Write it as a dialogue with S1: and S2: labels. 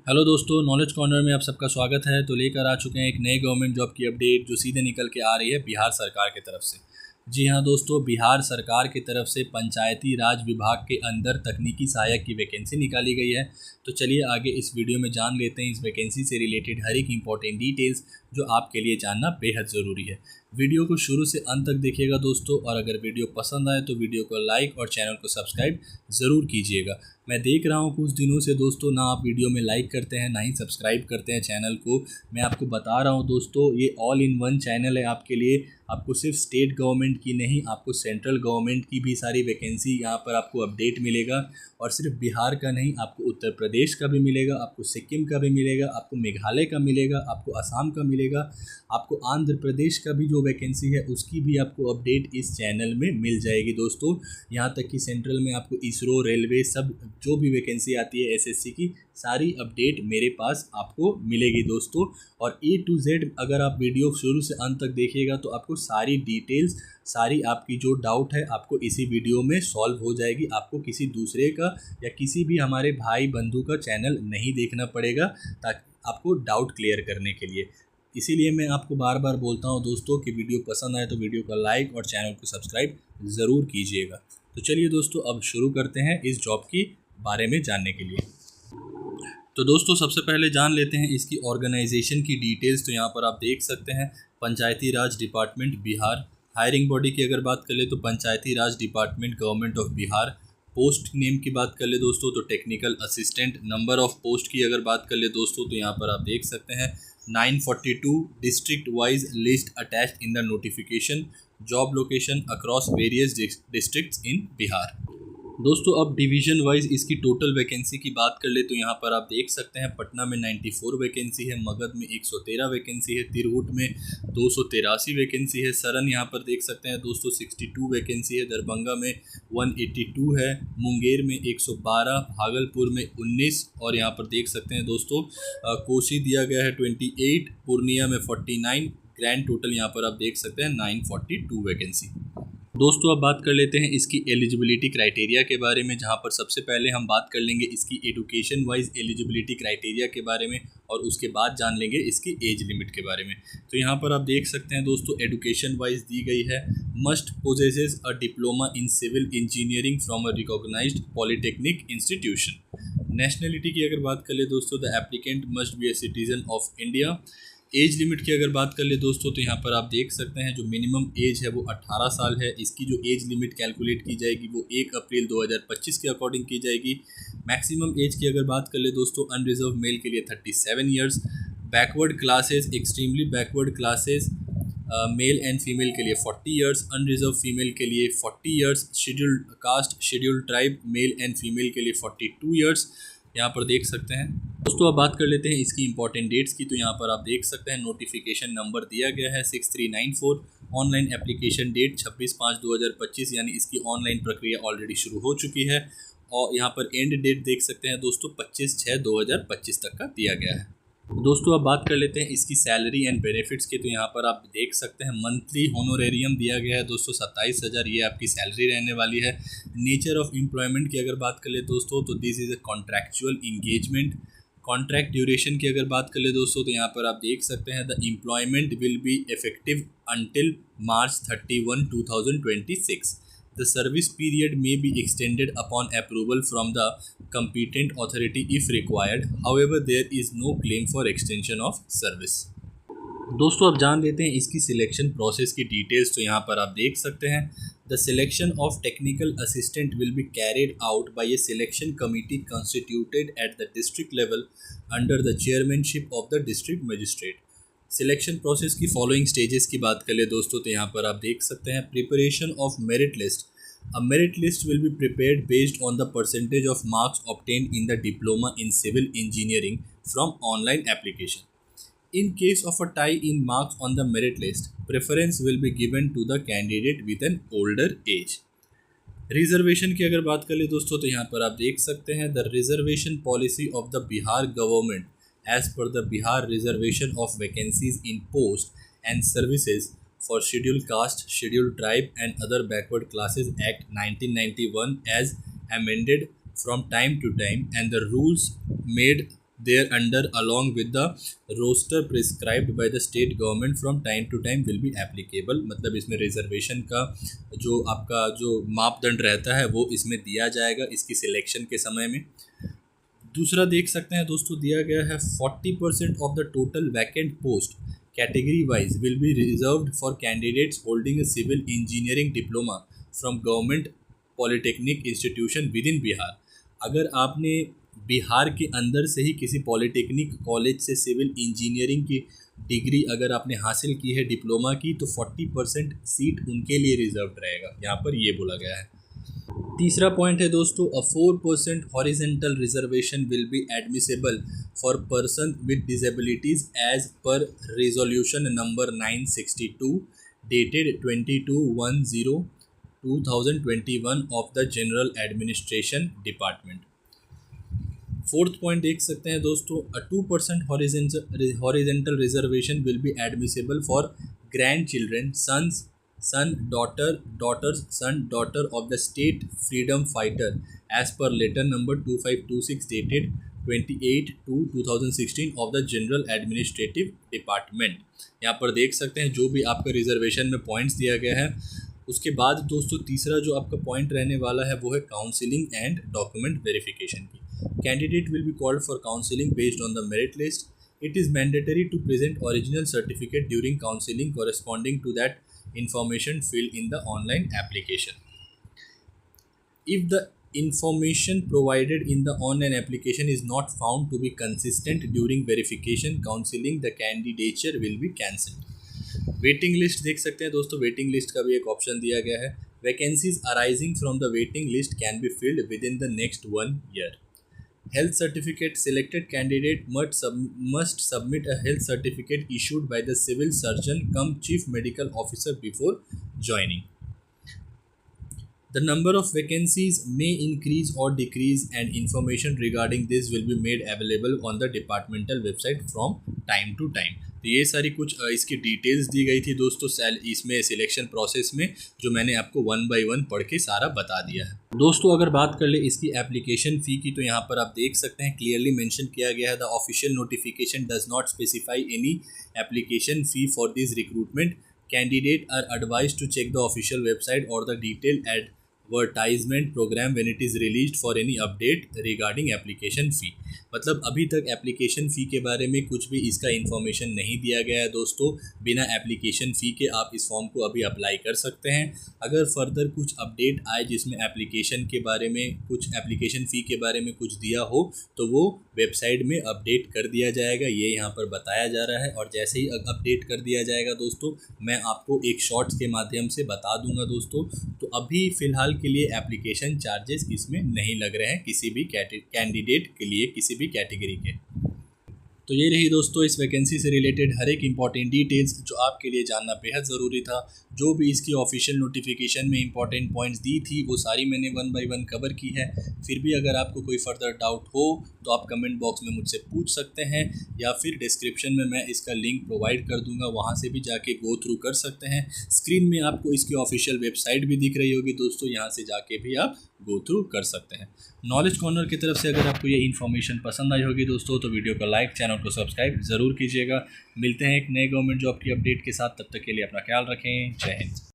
S1: Hello दोस्तों, knowledge corner में आप सबका स्वागत है। तो लेकर आ चुके हैं एक नए गवर्नमेंट जॉब की अपडेट जो सीधे निकल के आ रही है बिहार सरकार की तरफ से। जी हाँ दोस्तों, बिहार सरकार की तरफ से पंचायती राज विभाग के अंदर तकनीकी सहायक की वैकेंसी निकाली गई है। तो चलिए आगे इस वीडियो में जान लेते हैं इस वैकेंसी से रिलेटेड हर एक इंपॉर्टेंट डिटेल्स जो आपके लिए जानना बेहद ज़रूरी है। वीडियो को शुरू से अंत तक देखिएगा दोस्तों, और अगर वीडियो पसंद आए तो वीडियो को लाइक और चैनल को सब्सक्राइब ज़रूर कीजिएगा। मैं देख रहा हूँ कुछ दिनों से दोस्तों ना आप वीडियो में लाइक करते हैं ना ही सब्सक्राइब करते हैं चैनल को। मैं आपको बता रहा हूँ दोस्तों, ये ऑल इन वन चैनल है आपके लिए। आपको सिर्फ स्टेट गवर्नमेंट की नहीं, आपको सेंट्रल गवर्नमेंट की भी सारी वैकेंसी यहाँ पर आपको अपडेट मिलेगा। और सिर्फ बिहार का नहीं, आपको उत्तर प्रदेश का भी मिलेगा, आपको सिक्किम का भी मिलेगा, आपको मेघालय का मिलेगा, आपको असम का मिलेगा, आपको आंध्र प्रदेश का भी जो वैकेंसी है उसकी भी आपको अपडेट इस चैनल में मिल जाएगी दोस्तों। यहाँ तक कि सेंट्रल में आपको इसरो, रेलवे, सब जो भी वैकेंसी आती है एसएससी की, सारी अपडेट मेरे पास आपको मिलेगी दोस्तों। और A to Z अगर आप वीडियो शुरू से अंत तक देखिएगा तो आपको सारी डिटेल्स, सारी आपकी जो डाउट है आपको इसी वीडियो में सॉल्व हो जाएगी। आपको किसी दूसरे का या किसी भी हमारे भाई बंधु का चैनल नहीं देखना पड़ेगा ताकि आपको डाउट क्लियर करने के लिए। इसीलिए मैं आपको बार बार बोलता हूँ दोस्तों कि वीडियो पसंद आए तो वीडियो को लाइक और चैनल को सब्सक्राइब ज़रूर कीजिएगा। तो चलिए दोस्तों, अब शुरू करते हैं इस जॉब की बारे में जानने के लिए। तो दोस्तों सबसे पहले जान लेते हैं इसकी ऑर्गेनाइजेशन की डिटेल्स। तो यहाँ पर आप देख सकते हैं Panchayati Raj department Bihar. Hiring body की अगर बात कर ले तो Panchayati Raj department government of Bihar. Post name की बात कर ले दोस्तों तो technical assistant. Number of post की अगर बात कर ले दोस्तों तो यहाँ पर आप देख सकते हैं 942। District wise list attached in the notification. Job location across various districts in Bihar. दोस्तों अब डिवीज़न वाइज इसकी टोटल वैकेंसी की बात कर ले तो यहाँ पर आप देख सकते हैं पटना में 94 वैकेंसी है, मगध में 113 वैकेंसी है, तिरहुत में 283 वैकेंसी है, सरन यहाँ पर देख सकते हैं दोस्तों 62 वैकेंसी है, दरभंगा में 182 है, मुंगेर में 112, भागलपुर में 19, और यहाँ पर देख सकते हैं दोस्तों कोसी दिया गया है 28, पूर्णिया में 49। ग्रैंड टोटल यहाँ पर आप देख सकते हैं 942 वैकेंसी। दोस्तों अब बात कर लेते हैं इसकी एलिजिबिलिटी क्राइटेरिया के बारे में, जहां पर सबसे पहले हम बात कर लेंगे इसकी एजुकेशन वाइज एलिजिबिलिटी क्राइटेरिया के बारे में, और उसके बाद जान लेंगे इसकी एज लिमिट के बारे में। तो यहां पर आप देख सकते हैं दोस्तों एजुकेशन वाइज दी गई है must possesses a diploma in civil engineering from a recognised polytechnic institution. Nationality की अगर बात कर ले दोस्तों the applicant must be a citizen of India. Age limit की अगर बात कर ले दोस्तों तो यहाँ पर आप देख सकते हैं जो मिनिमम एज है वो 18 साल है। इसकी जो एज लिमिट कैलकुलेट की जाएगी वो 1 अप्रैल 2025 के अकॉर्डिंग की जाएगी। मैक्सिमम एज की अगर बात कर ले दोस्तों अनरिजर्व मेल के लिए 37 years. Backward classes, extremely backward classes male and female के लिए 40 ईयर्स, अनरिजर्व फीमेल के लिए 40 years, scheduled caste scheduled tribe male and female के लिए 42 ईयर्स यहाँ पर देख सकते हैं। दोस्तों अब बात कर लेते हैं इसकी इंपॉर्टेंट डेट्स की। तो यहाँ पर आप देख सकते हैं नोटिफिकेशन नंबर दिया गया है 6394। ऑनलाइन एप्लीकेशन डेट 26/5/2025, यानी इसकी ऑनलाइन प्रक्रिया ऑलरेडी शुरू हो चुकी है। और यहाँ पर एंड डेट देख सकते हैं दोस्तों 25/6/2025 तक का दिया गया है। दोस्तों अब बात कर लेते हैं इसकी सैलरी एंड बेनिफिट्स की। तो यहाँ पर आप देख सकते हैं मंथली होनोरेरियम दिया गया है दोस्तों 27,000, ये आपकी सैलरी रहने वाली है। नेचर ऑफ एम्प्लॉयमेंट की अगर बात कर ले दोस्तों तो this is a contractual engagement. Contract duration की अगर बात कर ले दोस्तों तो यहाँ पर आप देख सकते हैं the employment will be effective until March 31, 2026। The service period may be extended upon approval from the competent authority if required. However, there is no claim for extension of service. दोस्तों अब जान लेते हैं इसकी सिलेक्शन प्रोसेस की details. तो यहाँ पर आप देख सकते हैं the selection of technical assistant will be carried out by A selection committee constituted at the district level under the chairmanship of the district magistrate. Selection process की फॉलोइंग स्टेजेस की बात कर ले दोस्तों तो यहाँ पर आप देख सकते हैं preparation of merit list. A merit list will be prepared based on the percentage of marks obtained in the diploma in civil engineering from online application. In case of a tie in marks on the merit list, preference will be given to the candidate with an older age. Reservation की अगर बात कर ले दोस्तों तो यहाँ पर आप देख सकते हैं the reservation policy of the Bihar government as per the Bihar reservation of vacancies in post and services for scheduled caste, scheduled tribe and other backward classes Act 1991 as amended from time to time, and the rules made there under along with the roster prescribed by the state government from time to time will be applicable. मतलब इसमें reservation का जो आपका जो मापदंड रहता है वो इसमें दिया जाएगा इसकी सिलेक्शन के समय में। दूसरा देख सकते हैं दोस्तों, दिया गया है 40% of the total vacant post category wise will be reserved for candidates holding a civil engineering diploma from government polytechnic institution within Bihar. अगर आपने बिहार के अंदर से ही किसी पॉलिटेक्निक कॉलेज से सिविल इंजीनियरिंग की डिग्री अगर आपने हासिल की है डिप्लोमा की, तो 40% सीट उनके लिए रिजर्व्ड रहेगा, यहाँ पर ये बोला गया है। तीसरा पॉइंट है दोस्तों, a 4% horizontal reservation will be admissible for person with disabilities as per resolution number 962 dated 22/10/2021 of the general administration department. Fourth point देख सकते हैं दोस्तों, a 2% horizontal reservation will be admissible for grandchildren son, daughter of the state freedom fighter as per letter number 2526 dated 28/2/2016 of the general administrative department। यहाँ पर देख सकते हैं जो भी आपका रिजर्वेशन में पॉइंट्स दिया गया है। उसके बाद दोस्तों तीसरा जो आपका पॉइंट रहने वाला है वो है काउंसिलिंग एंड डॉक्यूमेंट वेरिफिकेशन की। Candidate will be called for counselling based on the merit list. It is mandatory to present original certificate during counselling corresponding to that information filled in the online application. If the information provided in the online application is not found to be consistent during verification counseling, the candidature will be cancelled। Waiting list देख सकते हैं दोस्तों, waiting list का भी एक option दिया गया है। Vacancies arising from the waiting list can be filled with in the next 1 year। Health certificate, selected candidate must submit a health certificate issued by the civil surgeon cum chief medical officer before joining। The number of vacancies may increase or decrease and information regarding this will be made available on the departmental website from time to time। तो ये सारी कुछ इसकी details दी गई थी दोस्तों इसमें selection process में, जो मैंने आपको 1 by 1 पढ़ के सारा बता दिया है। दोस्तों अगर बात कर ले इसकी एप्लीकेशन फ़ी की, तो यहाँ पर आप देख सकते हैं क्लियरली मेंशन किया गया है, the official notification does not specify any application fee for this recruitment. Candidate are advised to check the official website और the detail advertisement program when it is released for any update regarding application fee. मतलब अभी तक application fee के बारे में कुछ भी इसका इन्फॉर्मेशन नहीं दिया गया है दोस्तों। बिना एप्लीकेशन फ़ी के आप इस फॉर्म को अभी अप्लाई कर सकते हैं। अगर फर्दर कुछ अपडेट आए जिसमें एप्लीकेशन के बारे में कुछ एप्लीकेशन फ़ी के बारे में कुछ दिया हो तो वो वेबसाइट में अपडेट कर दिया जाएगा, ये यहाँ पर बताया जा रहा है। और जैसे ही अपडेट कर दिया जाएगा दोस्तों मैं आपको एक शॉर्ट्स के माध्यम से बता दूंगा दोस्तों। तो अभी फ़िलहाल के लिए एप्लीकेशन चार्जेस इसमें नहीं लग रहे हैं किसी भी कैंडिडेट के लिए, किसी भी कैटेगरी के। तो ये रही दोस्तों इस वैकेंसी से रिलेटेड हर एक इंपॉर्टेंट डिटेल्स जो आपके लिए जानना बेहद ज़रूरी था। जो भी इसकी ऑफिशियल नोटिफिकेशन में इंपॉर्टेंट पॉइंट्स दी थी वो सारी मैंने 1 by 1 कवर की है। फिर भी अगर आपको कोई फर्दर डाउट हो तो आप कमेंट बॉक्स में मुझसे पूछ सकते हैं, या फिर डिस्क्रिप्शन में मैं इसका लिंक प्रोवाइड कर दूंगा, वहाँ से भी जाके गो थ्रू कर सकते हैं। स्क्रीन में आपको इसकी ऑफिशियल वेबसाइट भी दिख रही होगी दोस्तों, यहाँ से जाके भी आप गो थ्रू कर सकते हैं। नॉलेज कॉर्नर की तरफ से अगर आपको ये इन्फॉर्मेशन पसंद आई होगी दोस्तों तो वीडियो को लाइक, चैनल को सब्सक्राइब ज़रूर कीजिएगा। मिलते हैं एक नए गवर्नमेंट जॉब की अपडेट के साथ, तब तक के लिए अपना ख्याल रखें। जय हिंद।